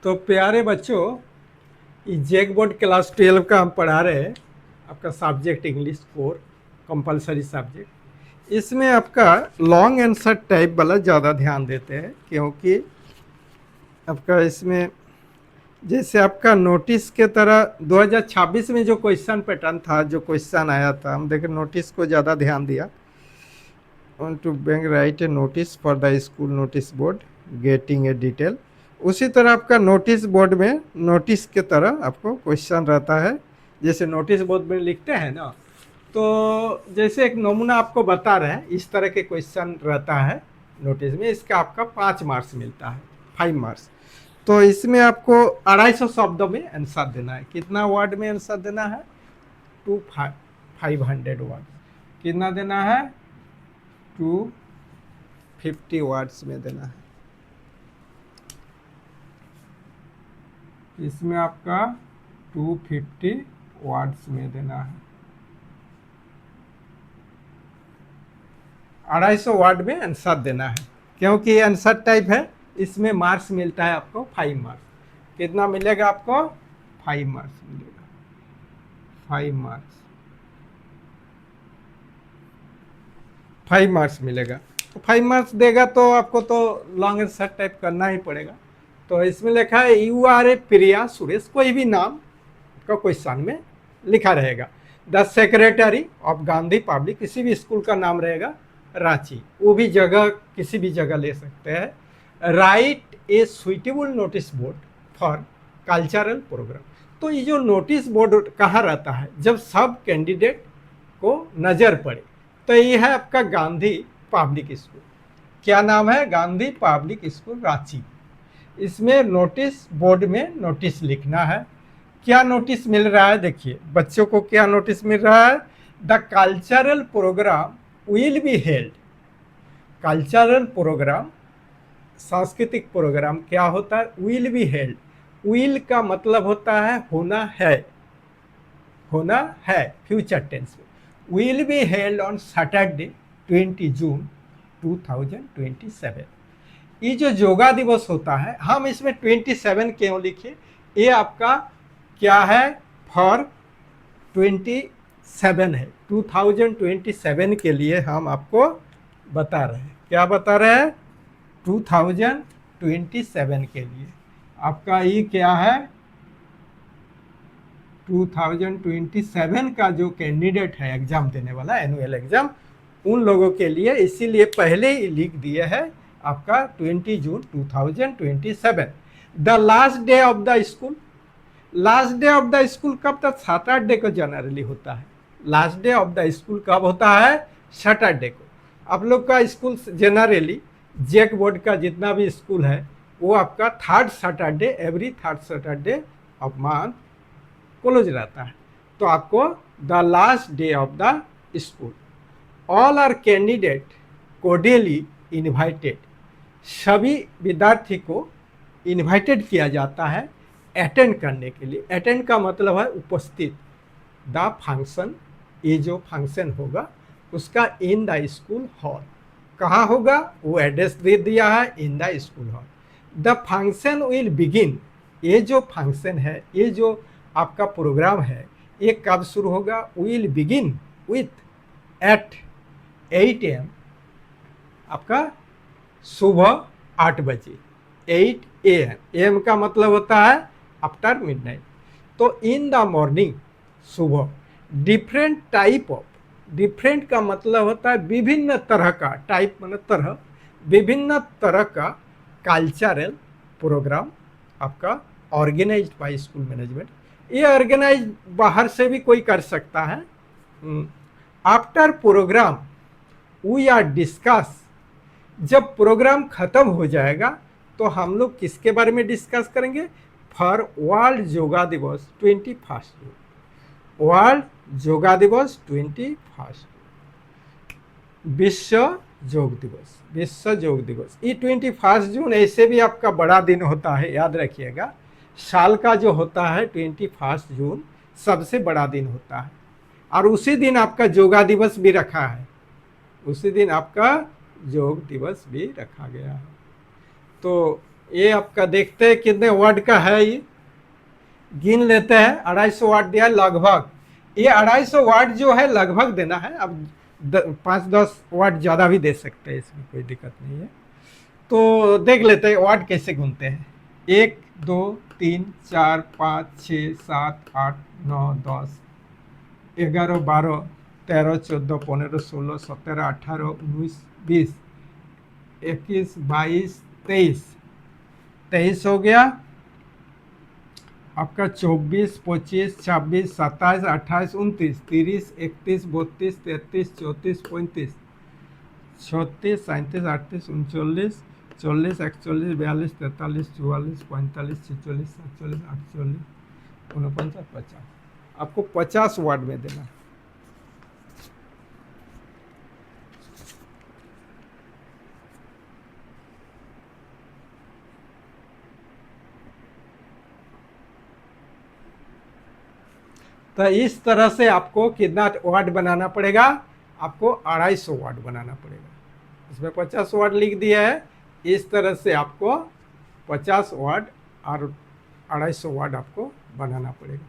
तो प्यारे बच्चों, ये जैक बोर्ड क्लास 12 का हम पढ़ा रहे हैं। आपका subject English core compulsory subject. इसमें आपका लॉन्ग आंसर टाइप वाला ज़्यादा ध्यान देते हैं, क्योंकि आपका इसमें जैसे आपका नोटिस के तरह 2026 में जो क्वेश्चन पैटर्न था, जो क्वेश्चन आया था, हम देखें नोटिस को ज़्यादा ध्यान दिया। On to bank write a notice for the school notice board getting a detail. उसी तरह आपका नोटिस बोर्ड में नोटिस के तरह आपको क्वेश्चन रहता है। जैसे नोटिस बोर्ड में लिखते हैं ना, तो जैसे एक नमूना आपको बता रहे हैं, इस तरह के क्वेश्चन रहता है नोटिस में। इसका आपका 5 मार्क्स मिलता है, 5 मार्क्स। तो इसमें आपको 250 शब्दों में आंसर देना है। कितना वर्ड में आंसर देना है? 500 वर्ड। कितना देना है? 250 वर्ड्स में देना है। इसमें आपका 250 वर्ड्स में देना है। 250 वर्ड में आंसर देना है, क्योंकि आंसर टाइप है। इसमें मार्क्स मिलता है आपको 5 मार्क्स। कितना मिलेगा आपको? 5 मार्क्स मिलेगा। 5 मार्क्स, 5 मार्क्स मिलेगा। तो 5 मार्क्स देगा तो आपको तो लॉन्ग आंसर टाइप करना ही पड़ेगा। तो इसमें लिखा है यू आर ए प्रिया सुरेश, कोई भी नाम का क्वेश्चन में लिखा रहेगा। The secretary of Gandhi public, किसी भी स्कूल का नाम रहेगा। रांची, वो भी जगह किसी भी जगह ले सकते हैं। Write a suitable notice board for cultural programme. तो ये जो नोटिस बोर्ड कहाँ रहता है? जब सब कैंडिडेट को नज़र पड़े। तो ये है आपका गांधी पब्लिक स्कूल। क्या नाम है? Gandhi public school Ranchi. इसमें नोटिस बोर्ड में नोटिस लिखना है। क्या नोटिस मिल रहा है? देखिए बच्चों को क्या नोटिस मिल रहा है? The cultural programme will be held. Cultural programme, सांस्कृतिक प्रोग्राम क्या होता है? Will be held. विल का मतलब होता है होना है, होना है, फ्यूचर टेंस में। Will be held on Saturday 20 जून 2027। ये जो योगा दिवस होता है, हम इसमें 27 क्यों लिखे? ये आपका क्या है? फॉर 27 है, 2027 के लिए हम आपको बता रहे हैं। क्या बता रहे हैं? 2027 के लिए आपका ये क्या है? 2027 का जो कैंडिडेट है एग्जाम देने वाला, एनुअल एग्जाम, उन लोगों के लिए इसीलिए पहले ही लिख दिए है आपका 20 जून 2027। The last day of the school. Last day of the school कब तक? सैटरडे को जनरली होता है। Last day of the school कब होता है? सैटरडे को। आप लोग का स्कूल जनरली जैक बोर्ड का जितना भी स्कूल है वो आपका third Saturday, every third Saturday of month close रहता है। तो आपको the last day of the school. All are candidate cordially invited. सभी विद्यार्थी को इन्वाइटेड किया जाता है अटेंड करने के लिए। अटेंड का मतलब है उपस्थित। द फंक्शन, ये जो फंक्शन होगा उसका इन द स्कूल हॉल। कहाँ होगा? वो एड्रेस दे दिया है, in the school hall. The function will begin. ये जो फंक्शन है, ये जो आपका प्रोग्राम है, ये कब शुरू होगा? Will begin with at 8 AM, आपका सुबह 8 बजे, 8 AM। AM का मतलब होता है आफ्टर मिडनाइट। तो इन द मॉर्निंग, सुबह। डिफरेंट टाइप ऑफ, डिफरेंट का मतलब होता है विभिन्न तरह का, टाइप मतलब तरह, विभिन्न तरह का कल्चरल प्रोग्राम आपका ऑर्गेनाइज्ड बाय स्कूल मैनेजमेंट। ये ऑर्गेनाइज बाहर से भी कोई कर सकता है। After programme we are discuss. जब प्रोग्राम खत्म हो जाएगा तो हम लोग किसके बारे में डिस्कस करेंगे? फॉर वर्ल्ड योगा दिवस 21 जून। वर्ल्ड योगा दिवस 21, विश्व योग दिवस, विश्व योग दिवस। ये 21 जून ऐसे भी आपका बड़ा दिन होता है, याद रखिएगा। साल का जो होता है 21 जून सबसे बड़ा दिन होता है। और उसी दिन आपका योगा दिवस भी रखा है, उसी दिन आपका योग दिवस भी रखा गया है। तो ये आपका देखते हैं कितने वर्ड का है, ये गिन लेते हैं। 250 वाट दिया लगभग। ये 250 वाट जो है लगभग देना है। अब 5-10 वाट ज़्यादा भी दे सकते हैं, इसमें कोई दिक्कत नहीं है। तो देख लेते हैं वाट कैसे गिनते हैं। 1 2 3 4 5 6 7 8 9 10 11 12 13 14 15 16 17 18 19 20 21 22 23 23 हो गया आपका। 24 25 26 27 28 29 30 31 32 33 34 35 36 37 38 39 40 41 42 43 44 45 46 47 48 49 50। आपको 50 वाट में देना है। तो इस तरह से आपको कितना वाट बनाना पड़ेगा? आपको 250 वाट बनाना पड़ेगा। इसमें 50 वाट लिख दिया है। इस तरह से आपको 50 वाट और 250 वाट आपको बनाना पड़ेगा।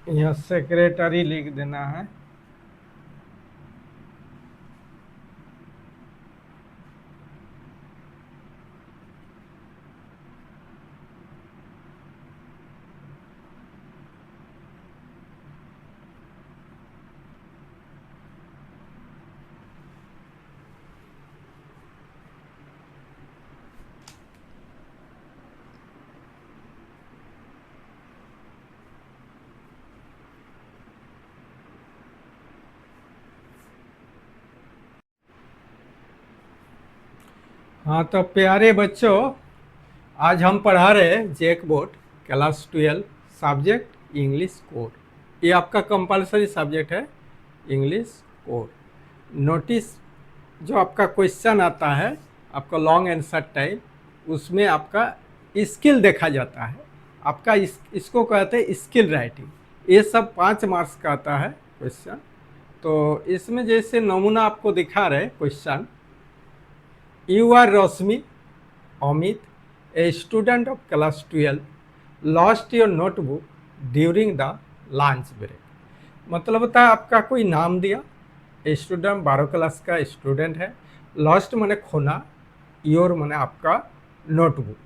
यहाँ सेक्रेटरी लिख देना है। हाँ तो प्यारे बच्चों, आज हम पढ़ा रहे हैं JAC board class 12 subject English core. ये आपका कंपलसरी सब्जेक्ट है इंग्लिश कोर। नोटिस जो आपका क्वेश्चन आता है आपका लॉन्ग आंसर टाइप, उसमें आपका स्किल देखा जाता है। आपका इसको कहते हैं स्किल राइटिंग। ये सब 5 मार्क्स का आता है क्वेश्चन। तो इसमें जैसे नमूना आपको दिखा रहे question, you are Rashmi Amit, a student of class 12, lost your notebook during the lunch break. मतलब होता है आपका कोई नाम दिया, स्टूडेंट 12 क्लास का स्टूडेंट है, लॉस्ट माने खोना, योर माने आपका नोटबुक।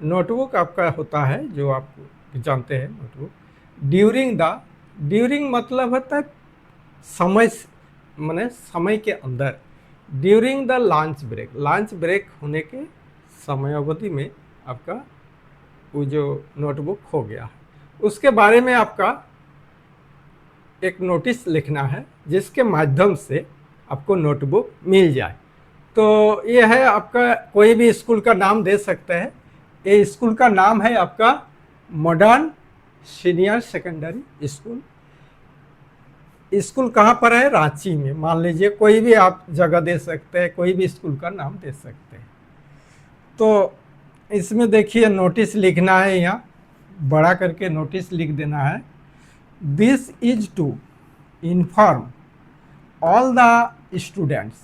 नोटबुक आपका होता है जो आप जानते हैं नोटबुक। ड्यूरिंग मतलब होता है समय, माने समय के अंदर। ड्यूरिंग द लंच ब्रेक होने के समय अवधि में आपका वो जो नोटबुक खो गया है, उसके बारे में आपका एक नोटिस लिखना है जिसके माध्यम से आपको नोटबुक मिल जाए। तो ये है आपका, कोई भी स्कूल का नाम दे सकते हैं। ये स्कूल का नाम है आपका modern senior secondary school. School कहाँ पर है? रांची में। मान लीजिए कोई भी आप जगह दे सकते हैं, कोई भी स्कूल का नाम दे सकते हैं। तो इसमें देखिए नोटिस लिखना है, यहाँ बड़ा करके नोटिस लिख देना है। This is to inform all the students.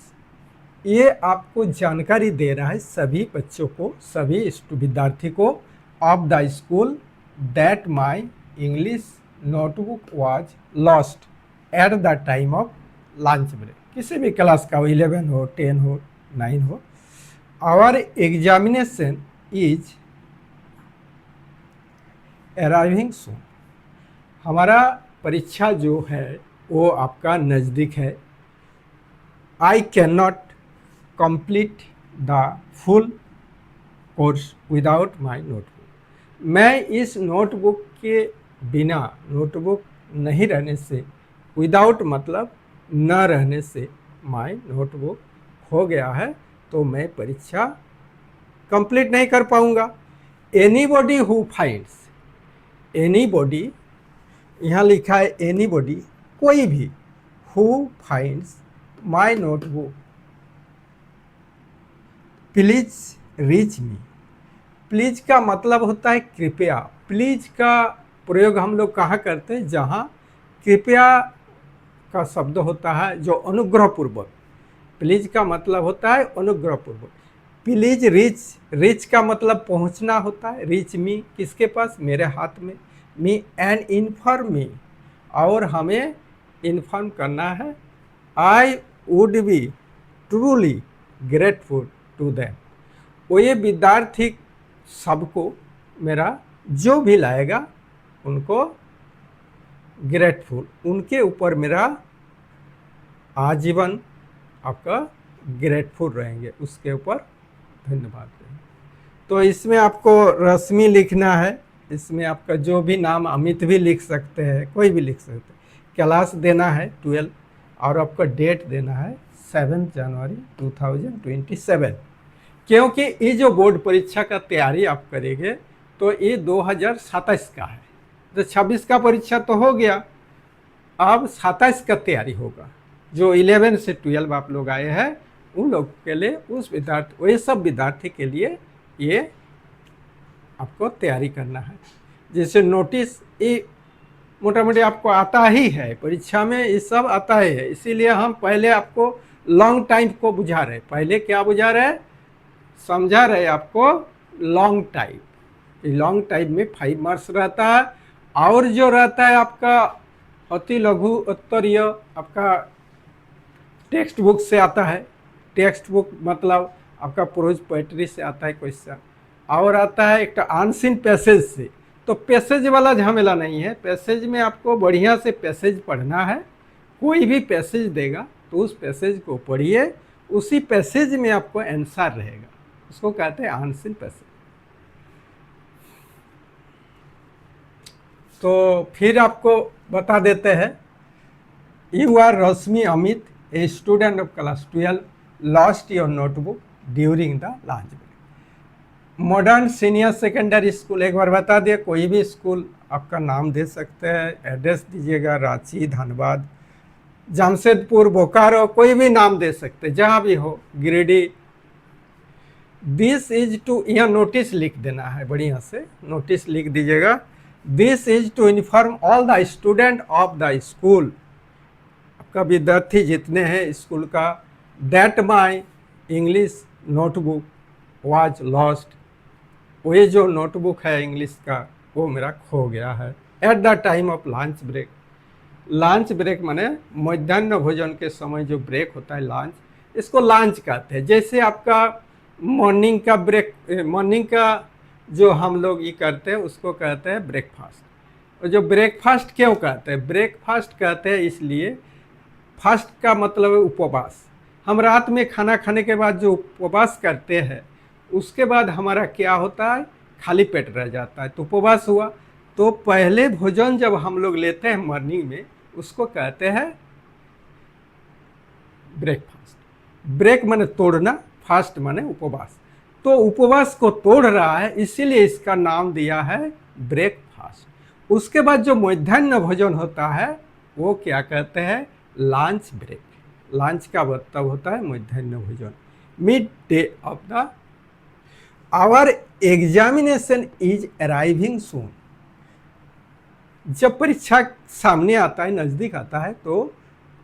ये आपको जानकारी दे रहा है सभी बच्चों को, सभी विद्यार्थी को, of the school that my English notebook was lost at the time of lunch break. किसी भी क्लास का हो, 11 हो, 10 हो, 9 हो। आवर एग्जामिनेशन इज अराइविंग सून। हमारा परीक्षा जो है वो आपका नज़दीक है। I can not complete the full course without my notebook. मैं इस नोटबुक के बिना, नोटबुक नहीं रहने से, विदाउट मतलब न रहने से, माय नोटबुक खो गया है तो मैं परीक्षा कंप्लीट नहीं कर पाऊंगा। एनीबॉडी हु फाइंड्स, एनीबॉडी यहाँ लिखा है एनीबॉडी, कोई भी, who finds my notebook please reach me. Please का मतलब होता है कृपया। प्लीज का प्रयोग हम लोग कहाँ करते हैं, जहाँ कृपया का शब्द होता है जो अनुग्रहपूर्वक। प्लीज का मतलब होता है अनुग्रहपूर्वक। प्लीज रीच, रीच का मतलब पहुंचना होता है। रीच मी किसके पास, मेरे हाथ में। मी एंड इन्फॉर्म मी, और हमें इन्फॉर्म करना है। I would be truly grateful to them. वो ये विद्यार्थी सबको, मेरा जो भी लाएगा उनको ग्रेटफुल, उनके ऊपर मेरा आजीवन आपका ग्रेटफुल रहेंगे, उसके ऊपर धन्यवाद रहेंगे। तो इसमें आपको रश्मि लिखना है, इसमें आपका जो भी नाम, अमित भी लिख सकते हैं, कोई भी लिख सकते हैं। क्लास देना है 12 और आपका डेट देना है 7 जनवरी 2027। क्योंकि ये जो बोर्ड परीक्षा का तैयारी आप करेंगे तो ये 2027 का है। तो 26 का परीक्षा तो हो गया, अब 27 का तैयारी होगा। जो 11 से 12 आप लोग आए हैं उन लोग के लिए, उस विद्यार्थी, वही सब विद्यार्थी के लिए ये आपको तैयारी करना है। जैसे नोटिस, ये मोटा मोटी आपको आता ही है, परीक्षा में ये सब आता ही है। इसीलिए हम पहले आपको लॉन्ग टाइम को बुझा रहे। पहले क्या बुझा रहे, समझा रहे आपको लॉन्ग टाइप। लॉन्ग टाइप में 5 मार्क्स रहता है, और जो रहता है आपका अति लघु उत्तरीय, आपका टेक्स्ट बुक से आता है। टेक्स्ट बुक मतलब आपका प्रोज पोएट्री से आता है क्वेश्चन, और आता है एक अनसीन पैसेज से। तो पैसेज वाला झमेला नहीं है। पैसेज में आपको बढ़िया से पैसेज पढ़ना है। कोई भी पैसेज देगा तो उस पैसेज को पढ़िए, उसी पैसेज में आपको आंसर रहेगा, उसको कहते हैं अनसीन पैसेज। तो फिर आपको बता देते हैं, you are Rashmi Amit, a student of class 12, lost your notebook during the lunch break. Modern senior secondary school, एक बार बता दिए, कोई भी स्कूल आपका नाम दे सकते हैं, एड्रेस दीजिएगा, रांची, धनबाद, जमशेदपुर, बोकारो, कोई भी नाम दे सकते हैं, जहाँ भी हो, गिरिडीह। दिस इज टू, यहाँ नोटिस लिख देना है, बढ़िया से नोटिस लिख दीजिएगा। This is to inform all the student of the school, आपका विद्यार्थी जितने हैं स्कूल का, that my English notebook was lost, वो जो नोटबुक है इंग्लिश का वो मेरा खो गया है, at the time of lunch break. Lunch break माने मध्याह्न भोजन के समय जो ब्रेक होता है लंच, इसको लंच कहते हैं। जैसे आपका मॉर्निंग का ब्रेक, मॉर्निंग का जो हम लोग ये करते हैं उसको कहते हैं ब्रेकफास्ट। और जो ब्रेकफास्ट क्यों कहते हैं, ब्रेकफास्ट कहते हैं इसलिए, फास्ट का मतलब है उपवास। हम रात में खाना खाने के बाद जो उपवास करते हैं उसके बाद हमारा क्या होता है, खाली पेट रह जाता है, तो उपवास हुआ। तो पहले भोजन जब हम लोग लेते हैं मॉर्निंग में उसको कहते हैं ब्रेकफास्ट। ब्रेक माने तोड़ना, फास्ट माने उपवास। तो उपवास को तोड़ रहा है इसीलिए इसका नाम दिया है ब्रेकफास्ट। उसके बाद जो मध्याह्न भोजन होता है वो क्या कहते हैं, लंच ब्रेक। लंच का मतलब होता है मध्याह्न भोजन, mid day of the. Our examination is arriving soon. जब परीक्षा सामने आता है, नज़दीक आता है, तो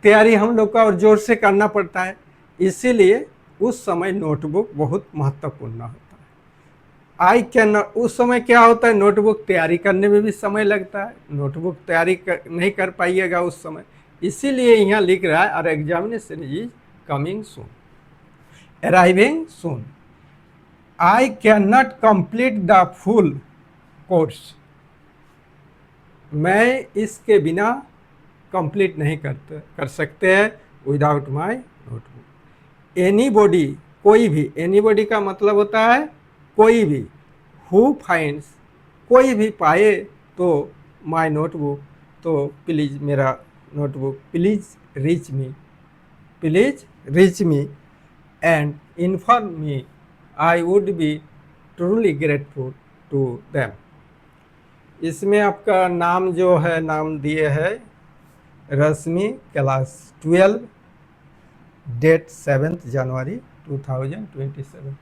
तैयारी हम लोग का और जोर से करना पड़ता है। इसीलिए उस समय नोटबुक बहुत महत्वपूर्ण होता है। आई कैन, उस समय क्या होता है, नोटबुक तैयारी करने में भी समय लगता है, नोटबुक तैयारी नहीं कर पाइएगा उस समय। इसीलिए यहाँ लिख रहा है, और examination is coming soon, arriving soon. I can not complete the full course. मैं इसके बिना कंप्लीट नहीं कर सकते हैं विदाउट माय नोटबुक। एनीबॉडी, कोई भी, एनीबॉडी का मतलब होता है कोई भी, हु फाइंड्स, कोई भी पाए तो माय नोटबुक, तो प्लीज़ मेरा notebook, please reach me, please reach me and inform me, I would be truly grateful to them. इसमें आपका नाम जो है, नाम दिए है रश्मि, क्लास 12, डेट 7 जनवरी 2027।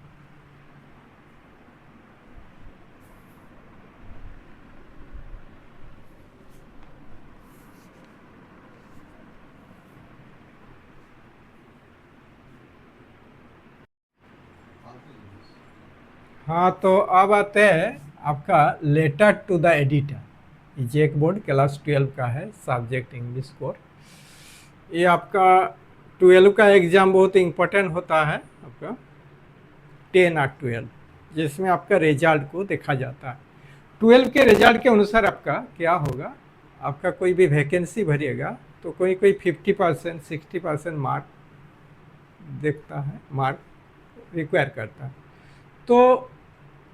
हाँ, तो अब आते हैं आपका letter to the editor. JAC board class 12 का है, सब्जेक्ट इंग्लिश कोर। ये आपका 12 का एग्ज़ाम बहुत इम्पोर्टेंट होता है आपका 10 और 12, जिसमें आपका रिजल्ट को देखा जाता है। 12 के रिजल्ट के अनुसार आपका क्या होगा, आपका कोई भी वैकेंसी भरिएगा तो कोई 50% 60% मार्क देखता है, मार्क रिक्वायर करता है। तो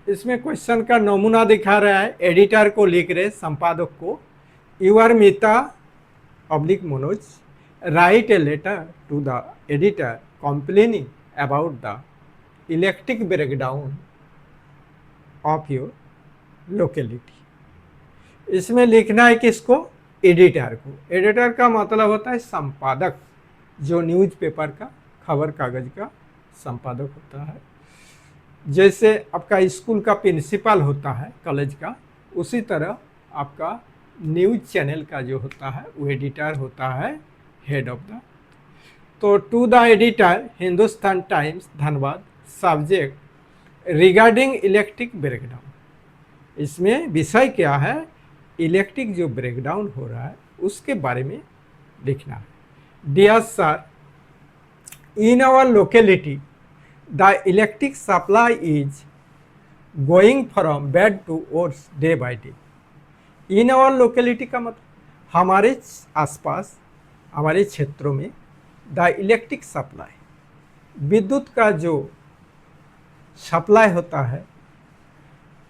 इसमें क्वेश्चन का नमूना दिखा रहा है, एडिटर को लिख रहे, संपादक को, you are Meeta oblique Manoj write a letter to the editor complaining about the electric breakdown of your locality. इसमें लिखना है किसको, एडिटर को। एडिटर का मतलब होता है संपादक, जो न्यूज़पेपर का, खबर कागज का संपादक होता है। जैसे आपका स्कूल का प्रिंसिपल होता है कॉलेज का, उसी तरह आपका न्यूज़ चैनल का जो होता है वो एडिटर होता है, हेड ऑफ द। तो to the editor Hindustan Times Dhanbad, subject regarding electric breakdown. इसमें विषय क्या है, इलेक्ट्रिक जो ब्रेकडाउन हो रहा है उसके बारे में लिखना है। Dear sir, in our locality the electric supply is going from bad to worse day by day। in our locality का मतलब हमारे आसपास, हमारे क्षेत्रों में the electric supply, विद्युत का जो सप्लाई होता है,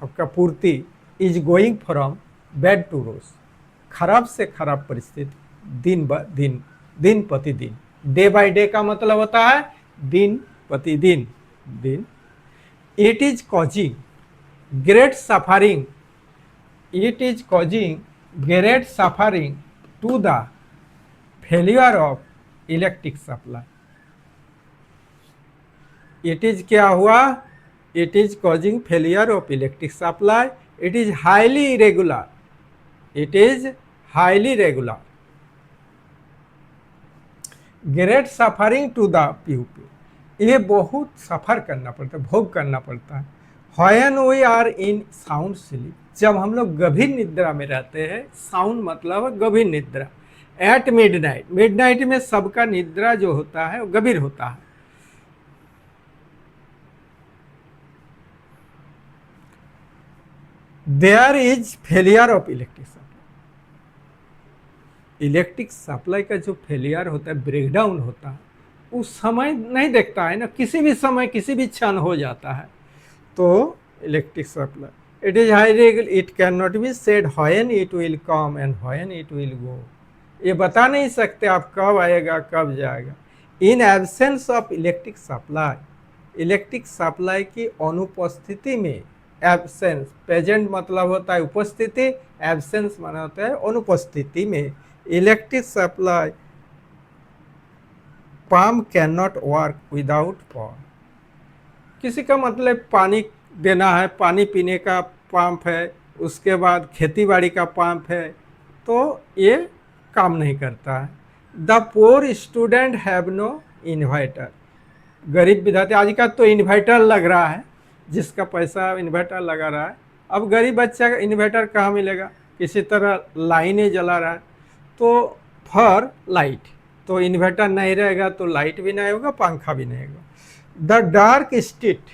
आपका पूर्ति, is going from bad to worse, खराब से खराब परिस्थिति दिन ब दिन, दिन प्रतिदिन। डे बाय डे का मतलब होता है दिन प्रतिदिन, दिन। It is causing great suffering, it is causing great suffering to the failure of electric supply. It is क्या हुआ, it is causing failure of electric supply, it is highly irregular, it is highly regular, great suffering to the people. ये बहुत सफ़र करना पड़ता है, भोग करना पड़ता है। When we are in sound sleep, जब हम लोग गभीर निद्रा में रहते हैं, साउंड मतलब गभीर निद्रा। एट मिडनाइट, मिडनाइट में सबका निद्रा जो होता है वो गभीर होता है। There is failure of electric supply, electric supply का जो फेलियर होता है, ब्रेकडाउन होता है, उस समय नहीं देखता है ना, किसी भी समय किसी भी क्षण हो जाता है। तो electric supply, it is highly, it can not be said when it will come and when it will go. ये बता नहीं सकते आप कब आएगा कब जाएगा। In absence of electric supply, electric supply की अनुपस्थिति में, एब्सेंस, प्रेजेंट मतलब होता है उपस्थिति, एब्सेंस माना होता है अनुपस्थिति में, electric supply pump can not work without power. किसी का मतलब पानी देना है, पानी पीने का पंप है, उसके बाद खेतीबाड़ी का पंप है, तो ये काम नहीं करता है। The poor student have no inverter, गरीब विद्यार्थी, आज का तो इन्वर्टर लग रहा है, जिसका पैसा इन्वर्टर लगा रहा है। अब गरीब बच्चा का इन्वर्टर कहाँ मिलेगा, किसी तरह लाइनें जला रहा है, तो फॉर लाइट, तो इन्वर्टर नहीं रहेगा तो लाइट भी नहीं होगा, पंखा भी नहीं होगा। The dark street,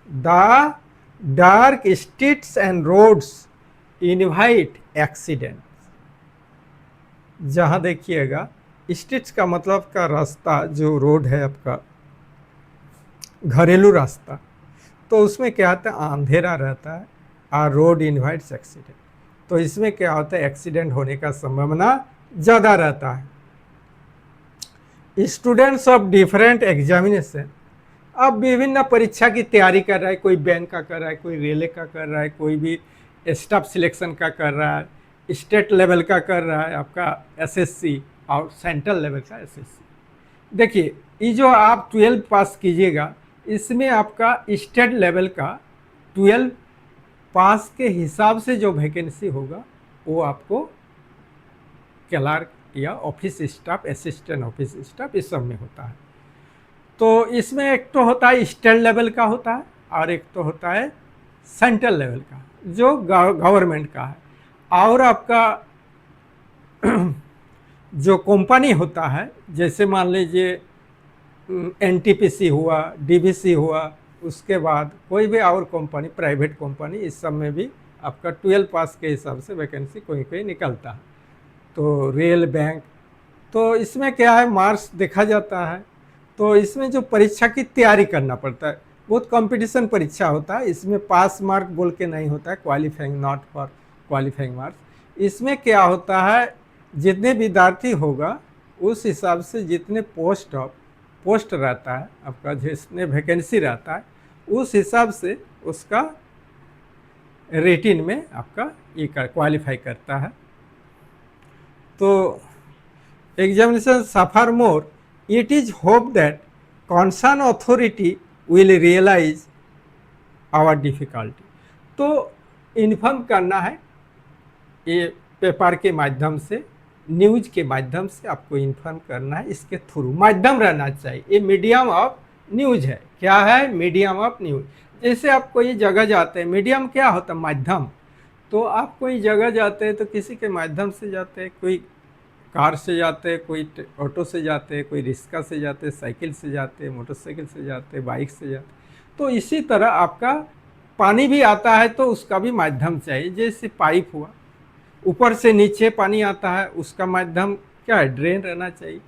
the dark streets and roads invite accident. जहाँ देखिएगा, स्ट्रीट्स का मतलब का रास्ता, जो रोड है आपका घरेलू रास्ता, तो उसमें क्या होता है, अंधेरा रहता है और रोड इनवाइट्स एक्सीडेंट। तो इसमें क्या होता है, एक्सीडेंट होने का संभावना ज़्यादा रहता है। स्टूडेंट्स ऑफ डिफरेंट एग्जामिनेशन, अब विभिन्न परीक्षा की तैयारी कर रहा है, कोई बैंक का कर रहा है, कोई रेलवे का कर रहा है, कोई भी स्टाफ सिलेक्शन का कर रहा है, स्टेट लेवल का कर रहा है आपका एसएससी, और सेंट्रल लेवल का एसएससी। देखिए ये जो आप 12 पास कीजिएगा, इसमें आपका स्टेट लेवल का 12 पास के हिसाब से जो वैकेंसी होगा वो आपको क्लर्क या office staff, assistant office staff, इस सब में होता है। तो इसमें एक तो होता है स्टेट लेवल का होता है, और एक तो होता है सेंट्रल लेवल का जो गवर्नमेंट का है। और आपका जो कंपनी होता है, जैसे मान लीजिए एनटीपीसी हुआ, डीवीसी हुआ, उसके बाद कोई भी और कंपनी, प्राइवेट कंपनी, इस सब में भी आपका 12 पास के हिसाब से वैकेंसी कोई कोई निकलता है। तो रेल, बैंक, तो इसमें क्या है, मार्क्स देखा जाता है। तो इसमें जो परीक्षा की तैयारी करना पड़ता है, बहुत कंपटीशन परीक्षा होता है। इसमें पास मार्क बोल के नहीं होता है, qualifying, not for qualifying marks. इसमें क्या होता है, जितने विद्यार्थी होगा उस हिसाब से जितने पोस्ट रहता है आपका, जितने वैकेंसी रहता है उस हिसाब से उसका रेटिंग में आपका ये क्वालिफाई करता है। तो examination suffer more, it is hope that concern authority will realise our difficulty. तो इन्फॉर्म करना है, ये पेपर के माध्यम से, न्यूज के माध्यम से आपको इन्फॉर्म करना है। इसके थ्रू माध्यम रहना चाहिए, ये मीडियम ऑफ न्यूज है। क्या है, मीडियम ऑफ न्यूज। जैसे आप कोई जगह जाते हैं, मीडियम क्या होता है, माध्यम। तो आप कोई जगह जाते हैं तो किसी के माध्यम से जाते हैं, कोई कार से जाते हैं, कोई ऑटो से जाते हैं, कोई रिक्शा से जाते हैं, साइकिल से जाते हैं, मोटरसाइकिल से जाते हैं, बाइक से जाते हैं। तो इसी तरह आपका पानी भी आता है तो उसका भी माध्यम चाहिए। जैसे पाइप हुआ, ऊपर से नीचे पानी आता है, उसका माध्यम क्या है, ड्रेन रहना चाहिए।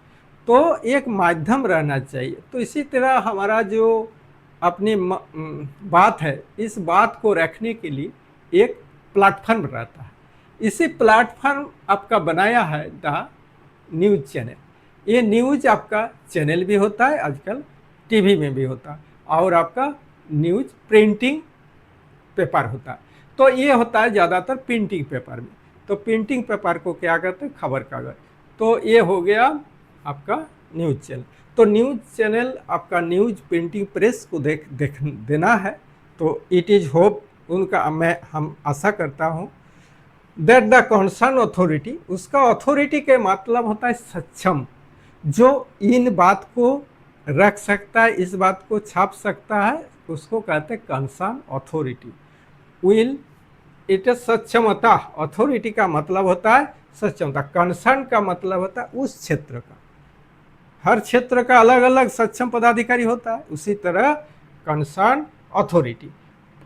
तो एक माध्यम रहना चाहिए। तो इसी तरह हमारा जो अपनी बात है, इस बात को रखने के लिए एक प्लेटफॉर्म रहता है। इसी प्लेटफॉर्म आपका बनाया है द न्यूज़ चैनल। ये न्यूज़ आपका चैनल भी होता है, आजकल टीवी में भी होता है, और आपका न्यूज़ प्रिंटिंग पेपर होता है। तो ये होता है ज़्यादातर प्रिंटिंग पेपर में। तो प्रिंटिंग पेपर को क्या कहते हैं, खबर कागज। तो ये हो गया आपका न्यूज़ चैनल। तो न्यूज़ चैनल आपका न्यूज़ प्रिंटिंग प्रेस को देख देना है। तो इट इज़ होप, उनका हम आशा करता हूँ दैट द कंसर्न अथॉरिटी, उसका अथॉरिटी के मतलब होता है सक्षम, जो इन बात को रख सकता है, इस बात को छाप सकता है, उसको कहते हैं concern authority. Will, it is सक्षमता। अथॉरिटी का मतलब होता है सक्षमता, कंसर्न का मतलब होता है उस क्षेत्र का। हर क्षेत्र का अलग अलग सक्षम पदाधिकारी होता है, उसी तरह कंसर्न अथॉरिटी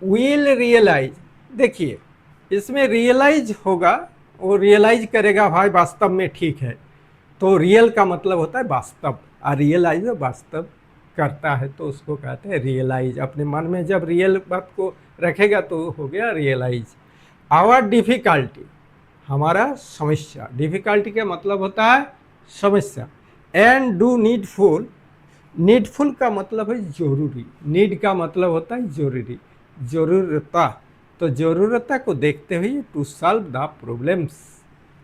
विल रियलाइज। देखिए इसमें रियलाइज होगा, वो रियलाइज करेगा भाई वास्तव में ठीक है। तो रियल का मतलब होता है वास्तव, और रियलाइज वास्तव करता है, तो उसको कहते हैं रियलाइज। अपने मन में जब रियल बात को रखेगा तो हो गया रियलाइज। आवर डिफ़िकल्टी, हमारा समस्या। डिफ़िकल्टी का मतलब होता है समस्या। एंड डू नीडफुल, नीडफुल का मतलब है जरूरी, नीड का मतलब होता है जरूरी, जरूरता। तो ज़रूरता को देखते हुए टू सॉल्व द प्रॉब्लम्स,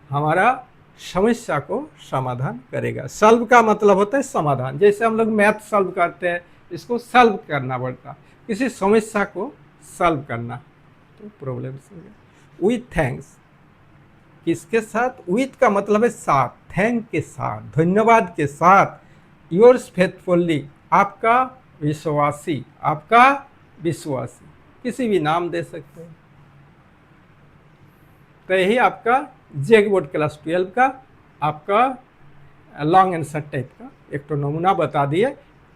हमारा समस्या को समाधान करेगा। सॉल्व का मतलब होता है समाधान। जैसे हम लोग मैथ सॉल्व करते हैं, इसको सॉल्व करना पड़ता, किसी समस्या को सॉल्व करना, तो प्रॉब्लम्स हो गया। विथ थैंक्स, किसके साथ, विथ का मतलब है साथ, थैंक के साथ, धन्यवाद के साथ। योर्स फेथफुल्ली, आपका विश्वासी, आपका विश्वासी, किसी भी नाम दे सकते हैं। तो यही आपका जेक बोर्ड क्लास 12 का आपका लॉन्ग आंसर टाइप का एक तो नमूना बता दिए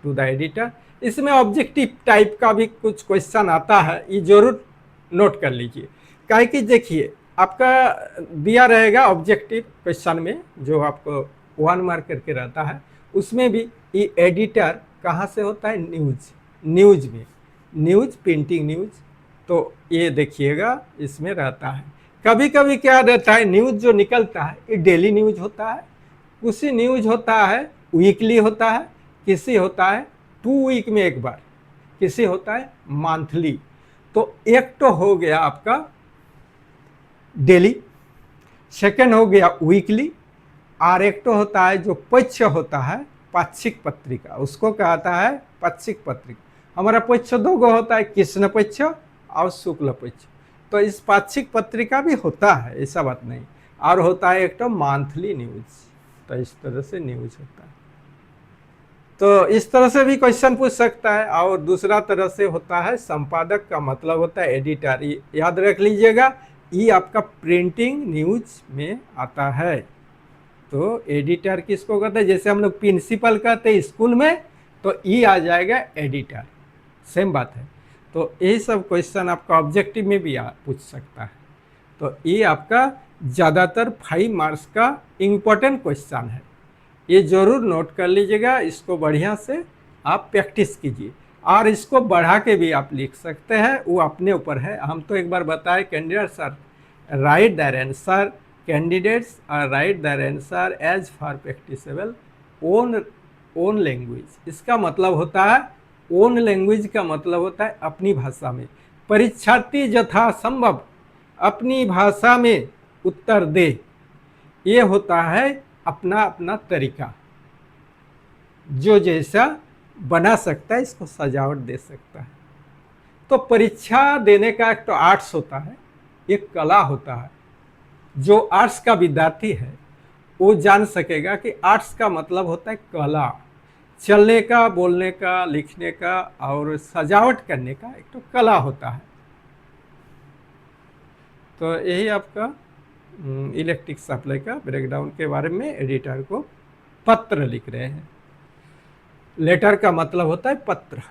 टू द एडिटर। इसमें ऑब्जेक्टिव टाइप का भी कुछ क्वेश्चन आता है, ये जरूर नोट कर लीजिए। काहे कि देखिए आपका दिया रहेगा ऑब्जेक्टिव क्वेश्चन में, जो आपको 1 मार्क करके रहता है, उसमें भी ये एडिटर कहाँ से होता है, न्यूज़ में, न्यूज़ प्रिंटिंग न्यूज़। तो ये देखिएगा इसमें रहता है। कभी कभी क्या रहता है, न्यूज़ जो निकलता है ये डेली न्यूज़ होता है, उसी न्यूज़ होता है वीकली होता है, किसी होता है 2 वीक में एक बार, किसी होता है मंथली। तो एक तो हो गया आपका डेली, सेकंड हो गया वीकली, और एक तो होता है जो पक्ष होता है पाक्षिक पत्रिका, उसको कहता है पाक्षिक पत्रिका। हमारा पक्ष दो गो होता है, कृष्ण पक्ष और शुक्ल पक्ष। तो इस पाक्षिक पत्रिका भी होता है, ऐसा बात नहीं। और होता है एक तो मंथली न्यूज, तो इस तरह से न्यूज होता है। तो इस तरह से भी क्वेश्चन पूछ सकता है। और दूसरा तरह से होता है संपादक, का मतलब होता है एडिटर। याद रख लीजिएगा, ये आपका प्रिंटिंग न्यूज में आता है। तो एडिटर किसको कहते हैं, जैसे हम लोग प्रिंसिपल कहते हैं स्कूल में, तो ये आ जाएगा एडिटर, सेम बात है। तो यही सब क्वेश्चन आपका ऑब्जेक्टिव में भी पूछ सकता है। तो ये आपका ज़्यादातर 5 मार्क्स का इम्पोर्टेंट क्वेश्चन है, ये ज़रूर नोट कर लीजिएगा। इसको बढ़िया से आप प्रैक्टिस कीजिए, और इसको बढ़ा के भी आप लिख सकते हैं, वो अपने ऊपर है। हम तो एक बार बताए, candidates are write their answer, candidates are write their answer as for practicable own language. इसका मतलब होता है, ओन लैंग्वेज का मतलब होता है अपनी भाषा में। परीक्षार्थी यथासंभव अपनी भाषा में उत्तर दे, ये होता है अपना अपना तरीका, जो जैसा बना सकता है इसको सजावट दे सकता है। तो परीक्षा देने का एक तो आर्ट्स होता है, एक कला होता है। जो आर्ट्स का विद्यार्थी है वो जान सकेगा कि आर्ट्स का मतलब होता है कला, चलने का, बोलने का, लिखने का और सजावट करने का एक तो कला होता है। तो यही आपका इलेक्ट्रिक सप्लाई का ब्रेकडाउन के बारे में एडिटर को पत्र लिख रहे हैं। लेटर का मतलब होता है पत्र।